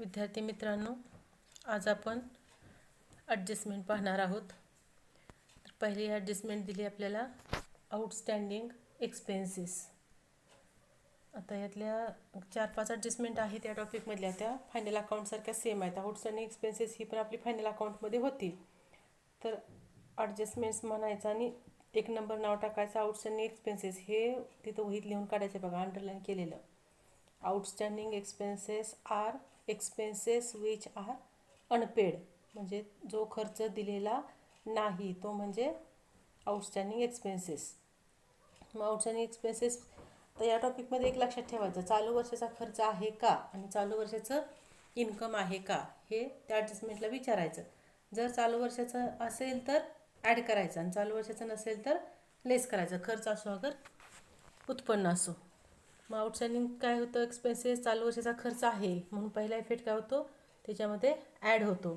विद्यार्थी मित्रांनो, आज आपण ॲडजस्टमेंट पाहणार आहोत. तर पहिली ॲडजस्टमेंट दिली आपल्याला आउटस्टँडिंग एक्सपेन्सेस. आता यातल्या 4-5 ॲडजस्टमेंट आहेत या टॉपिकमधल्या, त्या फायनल अकाउंटसारख्या सेम आहेत. आउटस्टँडिंग एक्सपेन्सेस ही पण आपली फायनल अकाउंटमध्ये होती. तर ॲडजस्टमेंट्स म्हणायचं आणि 1 नंबर नाव टाकायचं आउटस्टँडिंग एक्सपेन्सेस. हे तिथं वहीत लिहून काढायचं बघा, अंडरलाईन केलेलं. Outstanding expenses are expenses which are unpaid, म्हणजे जो खर्च दिलेला नाही तो म्हणजे आउटस्टँडिंग एक्सपेन्सेस. मग आउटस्टँडिंग एक्सपेन्सेस तर या टॉपिकमध्ये एक लक्षात ठेवायचं, चालू वर्षाचा खर्च आहे का आणि चालू वर्षाचं इन्कम आहे का हे त्या ॲडजस्टमेंटला विचारायचं. जर चालू वर्षाचं असेल तर ॲड करायचं आणि चालू वर्षाचं नसेल तर लेस करायचं, खर्च असो अगर उत्पन्न असो. मग आउटस्टँडिंग काय होतं, एक्सपेन्सेस चालू वर्षाचा खर्च आहे म्हणून पहिला इफेक्ट काय होतो, त्याच्यामध्ये ॲड होतो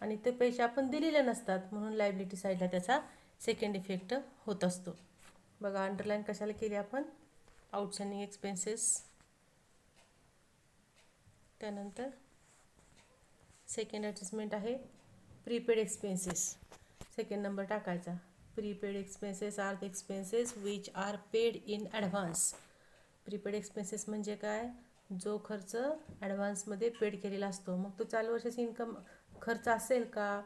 आणि ते पैसे आपण दिलेले नसतात म्हणून लायबिलिटी साईडला त्याचा सेकंड इफेक्ट होत असतो. बघा, अंडरलाईन कशाला केली आपण, आउटस्टँडिंग एक्सपेन्सेस. त्यानंतर सेकंड ॲडजस्टमेंट आहे प्रीपेड एक्सपेन्सेस. सेकंड नंबर टाकायचा. Prepaid expenses are the expenses which are paid in advance. Prepaid expenses म्हणजे काय, जो खर्च ॲडव्हान्समध्ये पेड केलेला असतो. मग तो चालू वर्षाचा इन्कम खर्च असेल का,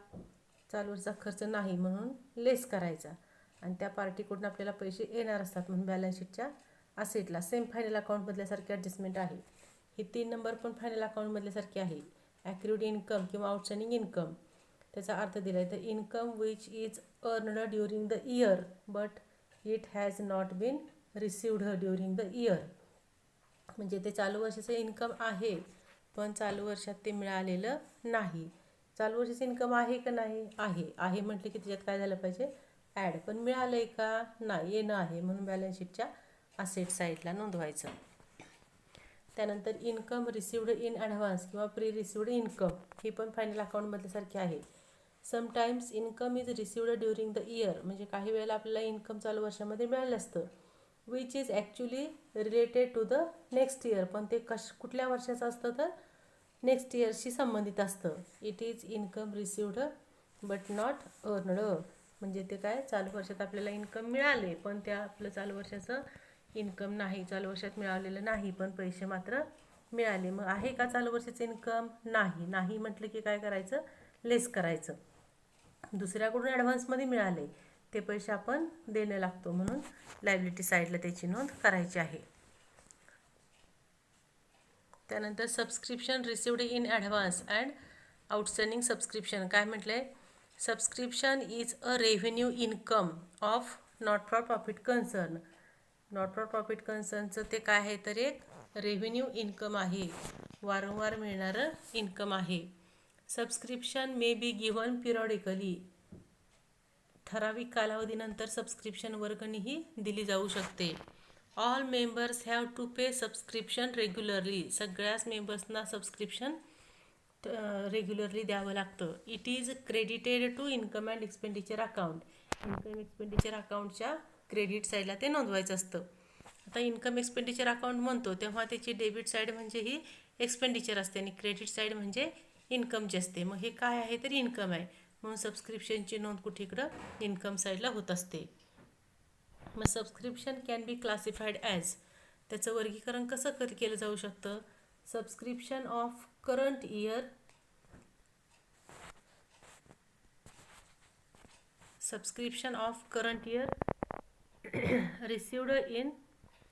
चालू वर्षाचा खर्च नाही म्हणून लेस करायचा आणि त्या पार्टीकडून आपल्याला पैसे येणार असतात म्हणून बॅलन्स शीटच्या असेटला. सेम फायनल अकाउंटमधल्यासारखी ॲडजस्टमेंट आहे. ही 3 नंबर पण फायनल अकाउंटमधल्यासारखी आहे. ॲक्रुड इन्कम किंवा आउटस्टँडिंग इन्कम, त्याचा अर्थ दिला आहे. The income which is earned during the year but it has not been received during the year. म्हणजे ते चालू वर्षाचं इन्कम आहे पण चालू वर्षात ते मिळालेलं नाही. चालू वर्षाचं इन्कम आहे का नाही, आहे म्हटलं की त्याच्यात काय झालं पाहिजे, ॲड. पण मिळालं आहे का, नाही, येणं आहे म्हणून बॅलन्स शीटच्या असेट साईडला नोंदवायचं. त्यानंतर इन्कम रिसिव्ड इन ॲडव्हान्स किंवा प्री रिसिव्ड इन्कम, ही पण फायनल अकाउंटमधल्यासारखी आहे. Sometimes income is received during the year, म्हणजे काही वेळेला आपल्याला इन्कम चालू वर्षामध्ये मिळालं असतं. Which is actually related to the next year, पण ते कुठल्या वर्षाचं असतं तर नेक्स्ट इयरशी संबंधित असतं. It is income received but not earned, म्हणजे ते काय, चालू वर्षात आपल्याला इन्कम मिळाले पण त्या आपलं चालू वर्षाचं इन्कम नाही, चालू वर्षात मिळालेलं नाही पण पैसे मात्र मिळाले. मग आहे का चालू वर्षाचं इन्कम, नाही म्हटलं की काय करायचं, लेस करायचं. दुसऱ्याकडून ॲडव्हान्समध्ये मिळाले ते पैसे आपण देणं लागतो म्हणून लायबिलिटी साईडला त्याची नोंद करायची आहे. त्यानंतर subscription received in advance and outstanding subscription. काय म्हटलं आहे, subscription is a revenue income of not for profit concern. Not for profit कन्सर्नचं ते काय आहे तर एक रेव्हेन्यू इन्कम आहे, वारंवार मिळणारं इन्कम आहे. Subscription may be given periodically, ठराविक कालावधीनंतर सबस्क्रिप्शन वर्गणीही दिली जाऊ शकते. All members have to pay subscription regularly, सगळ्याच मेंबर्सना सबस्क्रिप्शन रेग्युलरली द्यावं लागतं. It is credited to income and expenditure account, income expenditure अकाउंटच्या क्रेडिट साईडला ते नोंदवायचं असतं. आता इन्कम एक्सपेंडिचर अकाउंट म्हणतो तेव्हा त्याची डेबिट साईड म्हणजे ही एक्सपेंडिचर असते आणि क्रेडिट साईड म्हणजे इन्कमची असते. मग हे काय आहे तर इन्कम आहे म्हणून सबस्क्रिप्शनची नोंद कुठेकडं इन्कम साईडला होत असते. मग subscription can be classified as, त्याचं वर्गीकरण कसं केलं जाऊ शकतं, subscription of current year, subscription of current year received in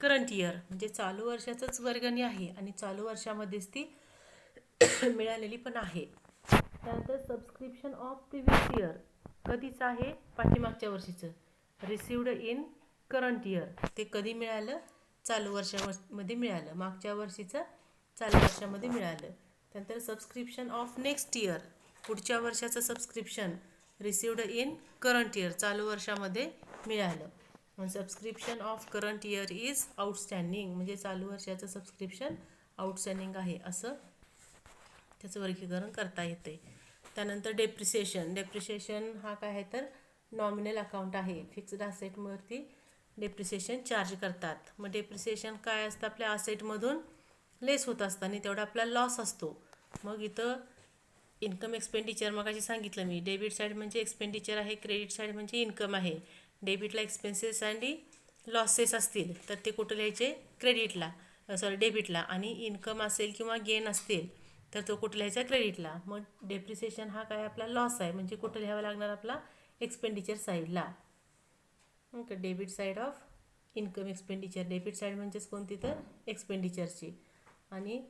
current year, म्हणजे चालू वर्षाचंच वर्गणी आहे आणि चालू वर्षामध्येच ती मिळालेली पण आहे. त्यानंतर सबस्क्रिप्शन ऑफ प्रिव्हियस इयर, कधीच आहे, पाठीमागच्या वर्षीचं, रिसिव्ड इन करंट इयर, ते कधी मिळालं, चालू वर्षामध्ये मिळालं, मागच्या वर्षीचं चालू वर्षामध्ये मिळालं. त्यानंतर सबस्क्रिप्शन ऑफ नेक्स्ट इयर, पुढच्या वर्षाचं subscription, received in current year, चालू वर्षामध्ये मिळालं. Subscription of current year is outstanding, म्हणजे चालू वर्षाचं सबस्क्रिप्शन आउटस्टँडिंग आहे असं त्याचं वर्गीकरण करता येते. त्यानंतर डेप्रिसिएशन हा काय आहे तर नॉमिनल अकाउंट आहे. फिक्स्ड असेटवरती डेप्रिसिएशन चार्ज करतात. मग डेप्रिसिएशन काय असतं, आपल्या असेटमधून लेस होत असतं आणि तेवढा आपला लॉस असतो. मग इथं इन्कम एक्सपेंडिचर मग अशी सांगितलं मी, डेबिट साईड म्हणजे एक्सपेंडिचर आहे, क्रेडिट साईड म्हणजे इन्कम आहे. डेबिटला एक्सपेन्सेस आणि लॉसेस असतील तर ते कुठं लिहायचे, क्रेडिटला, डेबिटला. आणि इन्कम असेल किंवा गेन असतील तर तो कुठं लिहायचा, क्रेडिटला. मग डेप्रिसिएशन हा काय आपला लॉस आहे, म्हणजे कुठं लिहावा लागणार आपला, एक्सपेंडिचर साईडला. Okay, debit side of income expenditure. Debit side म्हणजेच कोणती तर एक्सपेंडिचरची. आणि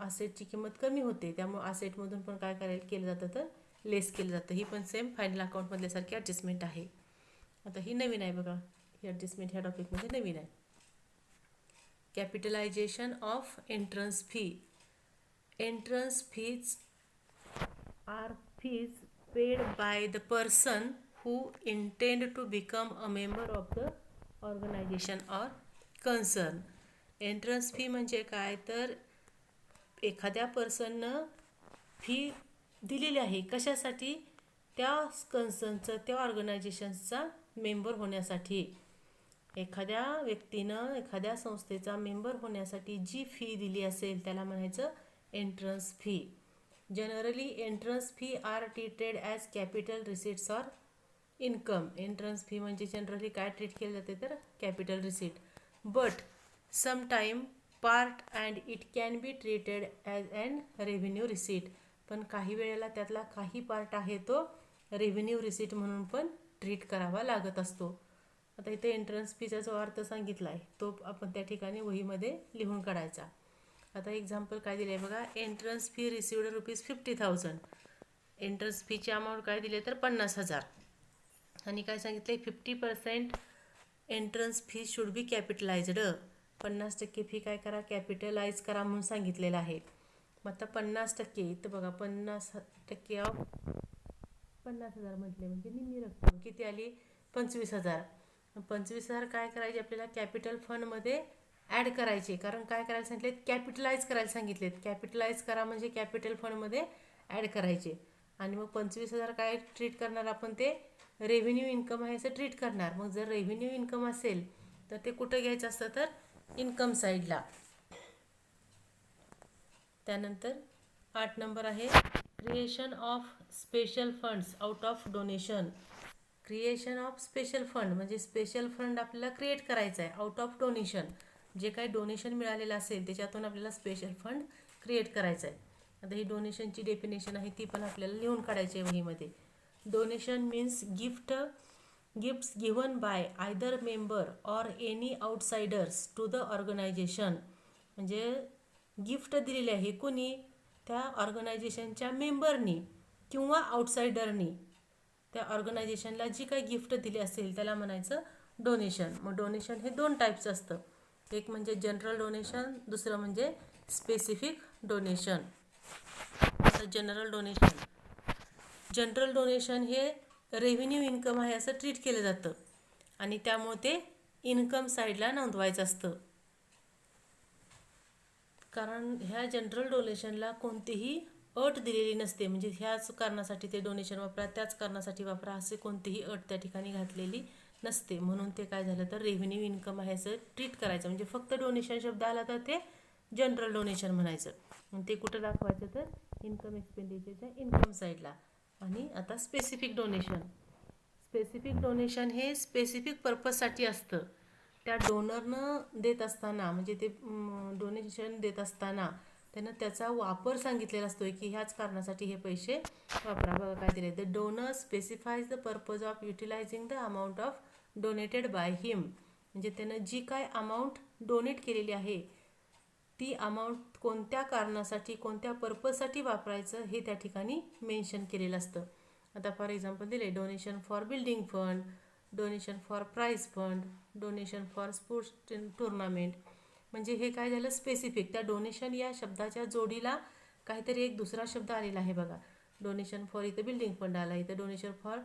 असेटची किंमत कमी होते, त्यामुळे असेटमधून पण काय केलं जातं तर लेस केलं जातं. ही पण सेम फायनल अकाउंटमधल्यासारखी ॲडजस्टमेंट आहे. आता ही नवीन आहे बघा, ही ॲडजस्टमेंट ह्या टॉपिकमध्ये नवीन आहे. Capitalisation of entrance fee. Entrance fees are fees paid by the person who intend to become a member of the organization or concern. Entrance fee म्हणजे काय तर एखाद्या पर्सननं फी दिलेली आहे, कशासाठी, त्या कन्सर्नचं, त्या ऑर्गनायझेशनचा मेंबर होण्यासाठी. एखाद्या व्यक्तीनं एखाद्या संस्थेचा मेंबर होण्यासाठी जी फी दिली असेल त्याला म्हणायचं entrance fee. Generally entrance fee are treated as capital receipts or income. Entrance fee म्हणजे जनरली काय ट्रीट केले जाते तर capital receipt. But sometime part and it can be treated as and revenue receipt. पण काही वेळेला त्यातला काही पार्ट आहे तो रेव्हेन्यू रिसीट म्हणून पण ट्रीट करावा लागत असतो. आता इथे एंट्रन्स फीचा जो अर्थ सांगितला आहे तो आपण त्या ठिकाणी वहीमध्ये लिहून काढायचा. आता एक्झाम्पल काय दिलं आहे बघा, एंट्रन्स फी रिसिव्ड ₹50,000. एंट्रन्स फीची अमाऊंट काय दिली तर 50,000. आणि काय सांगितलं, 50% entrance fee should be capitalised. 50% fee काय करा, कॅपिटलाइज करा म्हणून सांगितलेलं आहे. मग आता 50% इथं बघा, 50% ऑफ 50,000 म्हटले म्हणजे निम्मी रक्कम किती आली, 25,000. 25,000 काय करायचे आपल्याला, कॅपिटल फंडमध्ये ॲड करायचे. कारण काय करायला सांगितलेत, कॅपिटलाइज करायला सांगितलेत. कॅपिटलाइज करा म्हणजे कॅपिटल फंडमध्ये ॲड करायचे. आणि मग 25,000 काय ट्रीट करणार आपण, ते रेव्हेन्यू इन्कम आहे असं ट्रीट करणार. मग जर रेव्हेन्यू इन्कम असेल तर ते कुठं घ्यायचं असतं तर इन्कम साईडला. त्यानंतर 8 नंबर आहे creation of special funds out of donation. Creation of special fund म्हणजे स्पेशल फंड आपल्याला क्रिएट करायचं आहे आउट ऑफ डोनेशन. जे काही डोनेशन मिळालेलं असेल त्याच्यातून आपल्याला स्पेशल फंड क्रिएट करायचं आहे. आता ही डोनेशनची डेफिनेशन आहे ती पण आपल्याला लिहून काढायची आहे वहीमध्ये. Donation means gifts given by either member or any outsiders to the organisation. म्हणजे गिफ्ट दिलेले आहे कोणी, त्या ऑर्गनायझेशनच्या मेंबरनी किंवा आउटसाइडरनी त्या ऑर्गनायझेशनला जी काही गिफ्ट दिली असेल त्याला म्हणायचं डोनेशन. मग डोनेशन हे 2 टाईप्स असतं, एक म्हणजे जनरल डोनेशन, दुसरं म्हणजे स्पेसिफिक डोनेशन. आता जनरल डोनेशन हे रेव्हेन्यू इन्कम आहे असं ट्रीट केलं जातं आणि त्यामुळे ते इन्कम साईडला नोंदवायचं असतं. कारण ह्या जनरल डोनेशनला कोणतीही अट दिलेली नसते, म्हणजे ह्याच कारणासाठी ते डोनेशन वापरा, त्याच कारणासाठी वापरा असे कोणतीही अट त्या ठिकाणी घातलेली नसते. म्हणून ते काय झालं तर रेव्हेन्यू इन्कम आहे असं ट्रीट करायचं. म्हणजे फक्त डोनेशन शब्द आला तर ते जनरल डोनेशन म्हणायचं. ते कुठं दाखवायचं तर इन्कम एक्सपेंडिचरच्या इन्कम साईडला. आणि आता स्पेसिफिक डोनेशन हे स्पेसिफिक पर्पजसाठी असतं. त्या डोनरनं देत असताना म्हणजे ते डोनेशन देत असताना त्यानं त्याचा वापर सांगितलेला असतो की ह्याच कारणासाठी हे पैसे वापरा. बघा काय दिले, the donor specifies the purpose of utilising the amount of donated by him. म्हणजे त्यानं जी काय अमाऊंट डोनेट केलेली आहे ती अमाऊंट कोणत्या कारणासाठी, कोणत्या पर्पजसाठी वापरायचं हे त्या ठिकाणी मेन्शन केलेलं असतं. आता फॉर एक्झाम्पल दिले, donation for building fund, donation for prize fund, donation for sports tournament. म्हणजे हे काय झालं स्पेसिफिक. त्या डोनेशन या शब्दाच्या जोडीला काहीतरी एक दुसरा शब्द आलेला आहे बघा. डोनेशन फॉर इथं बिल्डिंग फंड आला, इथं डोनेशन फॉर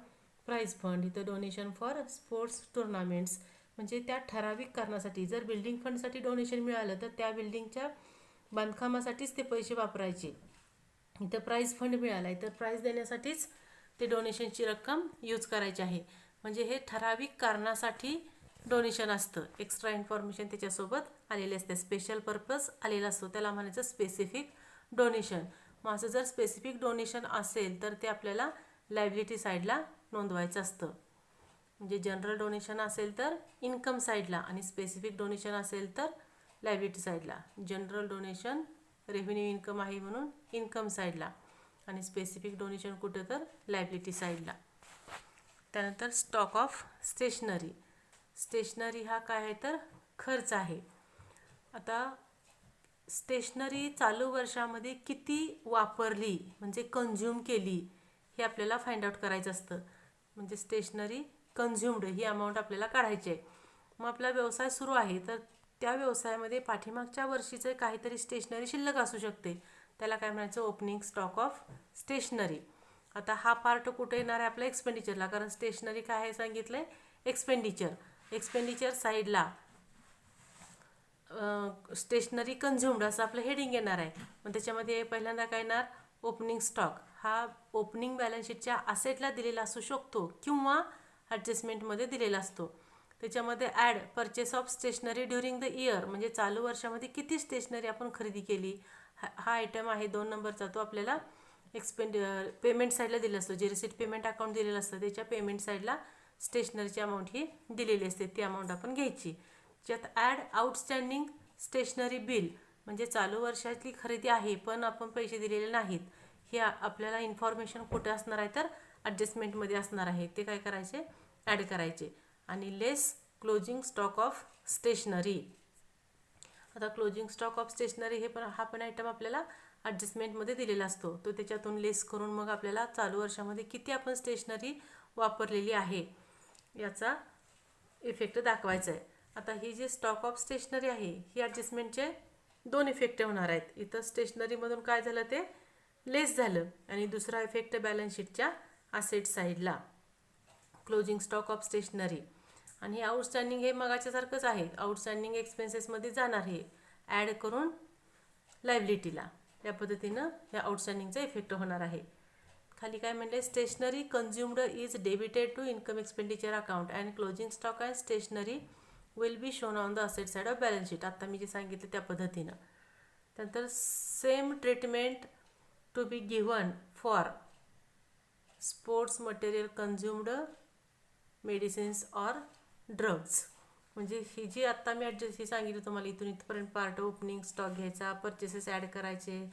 प्राइज फंड, इथं डोनेशन फॉर स्पोर्ट्स टुर्नामेंट्स. म्हणजे त्या ठराविक कारणासाठी जर बिल्डिंग फंडसाठी डोनेशन मिळालं तर त्या बिल्डिंगच्या बांधकामासाठीच ते पैसे वापरायचे. इथं प्राइज फंड मिळाला तर प्राइज देण्यासाठीच ते डोनेशनची रक्कम यूज करायची आहे. म्हणजे हे ठराविक कारणासाठी डोनेशन असतं. एक्स्ट्रा इन्फॉर्मेशन त्याच्यासोबत आलेली असते, स्पेशल पर्पज आलेला असतो, त्याला म्हणायचं स्पेसिफिक डोनेशन. मग असं जर स्पेसिफिक डोनेशन असेल तर ते आपल्याला लायबिलिटी साईडला नोंदवायचं असतं. म्हणजे जनरल डोनेशन असेल तर इन्कम साईडला आणि स्पेसिफिक डोनेशन असेल तर लायबिलिटी साईडला. जनरल डोनेशन रेव्हेन्यू इन्कम आहे म्हणून इन्कम साईडला आणि स्पेसिफिक डोनेशन कुठं तर लायबिलिटी साईडला. त्यानंतर स्टॉक ऑफ स्टेशनरी. स्टेशनरी हा काय आहे तर खर्च आहे. आता स्टेशनरी चालू वर्षामध्ये किती वापरली म्हणजे कंझ्युम केली हे आपल्याला फाइंड आउट करायचं असतं. म्हणजे स्टेशनरी कंझ्युम्ड ही अमाऊंट आपल्याला काढायची आहे. मग आपला व्यवसाय सुरू आहे तर त्या व्यवसायामध्ये पाठीमागच्या वर्षीचं काहीतरी स्टेशनरी शिल्लक असू शकते. त्याला काय म्हणायचं ओपनिंग स्टॉक ऑफ स्टेशनरी. आता हा पार्ट कुठे येणार आहे आपल्या एक्सपेंडिचरला, कारण स्टेशनरी काय आहे सांगितलं आहे एक्सपेंडिचर. एक्सपेंडिचर साईडला स्टेशनरी कंझ्युम्ड असं आपलं हेडिंग येणार आहे. मग त्याच्यामध्ये पहिल्यांदा काय येणार ओपनिंग स्टॉक. हा ओपनिंग बॅलन्स शीटच्या असेटला दिलेला असू शकतो किंवा ॲडजस्टमेंटमध्ये दिलेला असतो. त्याच्यामध्ये add purchase of stationery during the year म्हणजे चालू वर्षामध्ये किती स्टेशनरी आपण खरेदी केली हा आयटम आहे 2 नंबरचा. तो आपल्याला पेमेंट साईडला दिला असतो. जे रिसिट पेमेंट अकाउंट दिलेलं असतं त्याच्या पेमेंट साईडला स्टेशनरीची अमाऊंट ही दिलेली असते. ती अमाऊंट आपण घ्यायची. ज्यात ॲड आउटस्टँडिंग स्टेशनरी बिल म्हणजे चालू वर्षातली खरेदी आहे पण आपण पैसे दिलेले नाहीत. हे आपल्याला इन्फॉर्मेशन कुठे असणार आहे तर ॲडजस्टमेंटमध्ये असणार आहे. ते काय करायचे ॲड करायचे. आणि लेस क्लोजिंग स्टॉक ऑफ स्टेशनरी. आता क्लोजिंग स्टॉक ऑफ स्टेशनरी हा पण आयटम आपल्याला ॲडजस्टमेंटमध्ये दिलेला असतो. तो त्याच्यातून लेस करून मग आपल्याला चालू वर्षामध्ये किती आपण स्टेशनरी वापरलेली आहे याचा इफेक्ट दाखवायचा आहे. आता ही जी स्टॉक ऑफ स्टेशनरी आहे ही ॲडजस्टमेंटचे 2 इफेक्ट होणार आहेत. इथं स्टेशनरीमधून काय झालं ते लेस झालं आणि दुसरा इफेक्ट बॅलन्स शीटच्या असेट साईडला क्लोजिंग स्टॉक ऑफ स्टेशनरी. आणि आउटस्टँडिंग हे मगाच्यासारखंच आहे. आउटस्टँडिंग एक्सपेन्सेसमध्ये जाणार हे ॲड करून लायबिलिटीला. या पद्धतीनं या आउटस्टँडिंगचा इफेक्ट होणार आहे. खाली काय म्हणले stationery consumed is debited to income expenditure account and closing stock and stationery will be shown on the asset side of balance sheet. आता मी जे सांगितलं त्या पद्धतीनं. त्यानंतर same treatment to be given for sports material consumed medicines or drugs. म्हणजे ही जी आत्ता मी ही सांगितलं तुम्हाला इथून इथपर्यंत पार्ट ओपनिंग स्टॉक घ्यायचा, परचेसेस ॲड करायचे,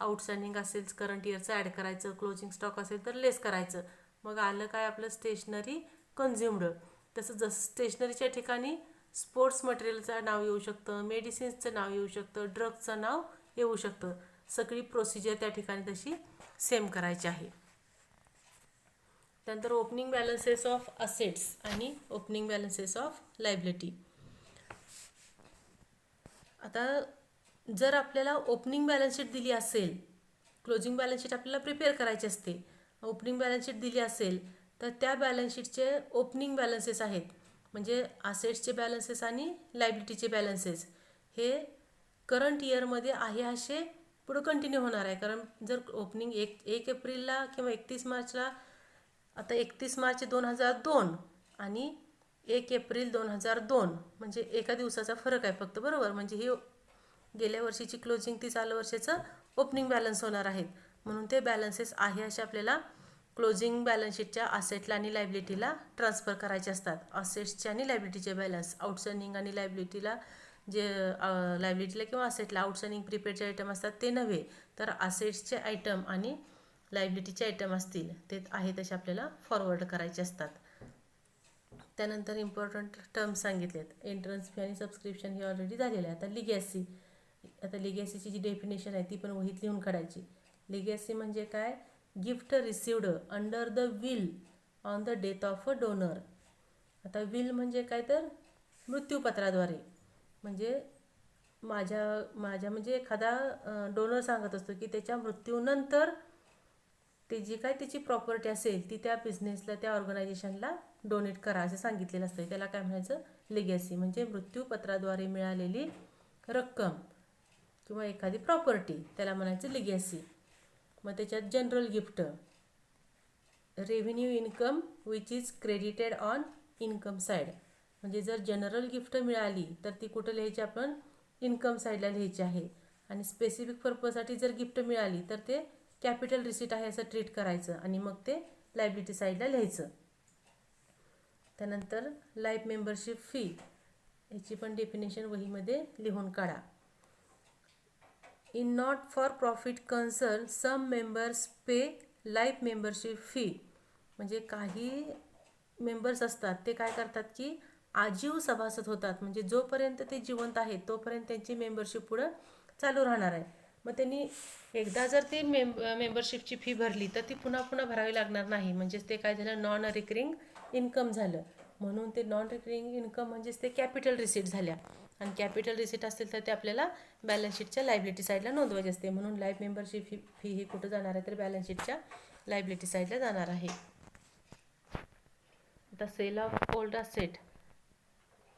आउटस्टँडिंग असेल करंट इयरचं ॲड करायचं, क्लोजिंग स्टॉक असेल तर लेस करायचं. मग आलं काय आपलं स्टेशनरी कंझ्युम्ड. तसं जसं स्टेशनरीच्या ठिकाणी स्पोर्ट्स मटेरियलचं नाव येऊ शकतं, मेडिसिन्सचं नाव येऊ शकतं, ड्रग्जचं नाव येऊ शकतं. सगळी प्रोसिजर त्या ठिकाणी तशी सेम करायची आहे. त्यानंतर ओपनिंग बॅलन्सेस ऑफ असेट्स आणि ओपनिंग बॅलन्सेस ऑफ लायबिलिटी. आता जर आपल्याला ओपनिंग बॅलन्स शीट दिली असेल, क्लोजिंग बॅलन्स शीट आपल्याला प्रिपेअर करायची असते. ओपनिंग बॅलन्स शीट दिली असेल तर त्या बॅलन्स शीटचे ओपनिंग बॅलन्सेस आहेत म्हणजे असेट्सचे बॅलन्सेस आणि लायबिलिटीचे बॅलन्सेस हे करंट इयरमध्ये आहे असे पुढं कंटिन्यू होणार आहे. कारण जर ओपनिंग 1 एप्रिलला किंवा 31 मार्चला, आता 31 मार्च 2002 आणि 1 एप्रिल 2002 म्हणजे एका दिवसाचा फरक आहे फक्त, बरोबर. म्हणजे ही गेल्या वर्षीची क्लोजिंग ती चालू वर्षाचं ओपनिंग बॅलन्स होणार आहेत. म्हणून ते बॅलन्सेस आहे असे आपल्याला क्लोजिंग बॅलन्स शीटच्या असेटला आणि लायबिलिटीला ट्रान्सफर करायचे असतात. असेट्सचे आणि लायबिलिटीचे बॅलन्स आउटस्टँडिंग आणि लायबिलिटीला जे लायबिलिटीला किंवा असेटला आउटस्टँडिंग प्रीपेडचे आयटम असतात ते नव्हे तर असेट्सचे आयटम आणि लायबिलिटीचे आयटम असतील ते आहे तसे आपल्याला फॉरवर्ड करायचे असतात. त्यानंतर इम्पॉर्टंट टर्म्स सांगितलेत. एंट्रन्स फी आणि सबस्क्रिप्शन हे ऑलरेडी झालेलं आहे. आता लिगॅसी. आता लिगॅसीची जी डेफिनेशन आहे ती पण वहीत लिहून काढायची. लिगॅसी म्हणजे काय gift received under the will on the death of a donor. आता विल म्हणजे काय तर मृत्यूपत्राद्वारे. म्हणजे माझ्या म्हणजे एखादा डोनर सांगत असतो की त्याच्या मृत्यूनंतर ते जी काय त्याची प्रॉपर्टी असेल ती त्या बिझनेसला त्या ऑर्गनायझेशनला डोनेट करा असं सांगितलेलं असतं. त्याला काय म्हणायचं लिगॅसी. म्हणजे मृत्यूपत्राद्वारे मिळालेली रक्कम किंवा एखादी प्रॉपर्टी त्याला म्हणायचं लिगॅसी. मग त्याच्यात general gift revenue income which is credited on income side. म्हणजे जर जनरल गिफ्ट मिळाली तर ती कुठं लिहायची आपण इन्कम साईडला लिहायची आहे. आणि स्पेसिफिक पर्पजसाठी जर गिफ्ट मिळाली तर ते कॅपिटल रिसीट आहे असं ट्रीट करायचं आणि मग ते लायबिलिटी साईडला लिहायचं. त्यानंतर लाईफ मेंबरशिप फी याची पण डेफिनेशन वहीमध्ये लिहून काढा. In not for profit concern some members pay life membership fee. म्हणजे काही मेंबर्स असतात ते काय करतात की आजीव सभासद होतात. म्हणजे जोपर्यंत ते जिवंत आहेत तोपर्यंत त्यांची मेंबरशिप पुढं चालू राहणार आहे. मग त्यांनी एकदा जर ते मेंबरशिपची फी भरली तर ती पुन्हा पुन्हा भरावी लागणार नाही. म्हणजेच ते काय झालं, नॉन रिकरिंग इन्कम झालं. म्हणून ते नॉन रिकरिंग इन्कम म्हणजेच ते कॅपिटल रिसीट झाल्या. आणि कॅपिटल रिसीट असेल तर ते आपल्याला बॅलन्स शीटच्या लायबिलिटी साईडला नोंदवायचे असते. म्हणून लाईफ मेंबरशिप फी ही कुठं जाणार आहे तर बॅलन्स शीटच्या लायबिलिटी साईडला जाणार आहे. आता सेल ऑफ ओल्ड असेट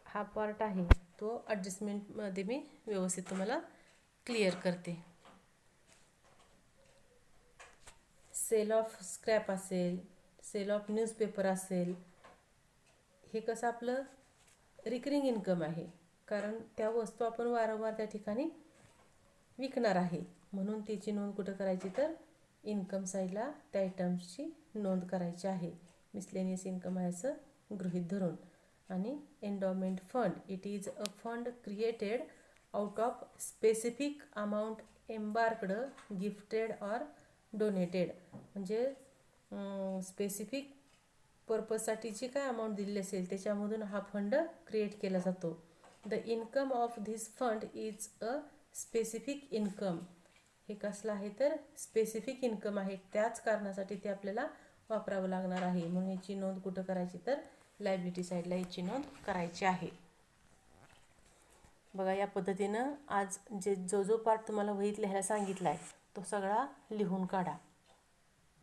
हा पार्ट आहे तो ॲडजस्टमेंटमध्ये मी व्यवस्थित तुम्हाला क्लिअर करते. सेल ऑफ स्क्रॅप असेल, सेल ऑफ न्यूजपेपर असेल, हे कसं आपलं रिकरिंग इन्कम आहे. कारण त्या वस्तू आपण वारंवार त्या ठिकाणी विकणार आहे. म्हणून त्याची नोंद कुठं करायची तर इन्कम साईडला त्या आयटम्सची नोंद करायची आहे. मिसलेनियस इन्कम आहे असं गृहीत धरून. आणि endowment fund, it is a fund created out of specific amount embarked, gifted or donated. म्हणजे स्पेसिफिक पर्पजसाठी जी काय अमाऊंट दिलेली असेल त्याच्यामधून हा फंड क्रिएट केला जातो. The income of this fund is a specific income. हे कसलं आहे तर स्पेसिफिक इन्कम आहे. त्याच कारणासाठी ते आपल्याला वापरावं लागणार आहे. म्हणून याची नोंद कुठं करायची तर लायबिलिटी साईडला याची नोंद करायची आहे. बघा या पद्धतीनं आज जो पार्ट तुम्हाला वहीत लिहायला सांगितला आहे तो सगळा लिहून काढा.